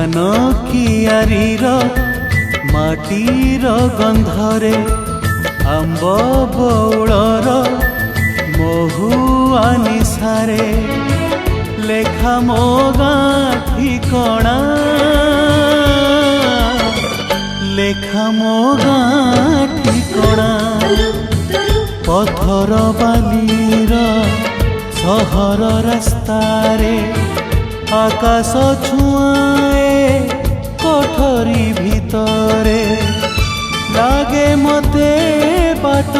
ଧାନ କିଆରୀର ମାଟିର ଗନ୍ଧରେ ଆମ୍ବ ବଉଳର ମହୁଆ ନିଶାରେ ଲେଖା ମୋ ଗାଁ ଠିକଣା, ଲେଖା ମୋ ଗାଁ ଠିକଣା। ପଥର ବାଲିର ସହର ରାସ୍ତାରେ ଆକାଶ ଛୁଆଏ କୋଠରୀ ଭିତରେ ଲାଗେ ମତେ ବାଟ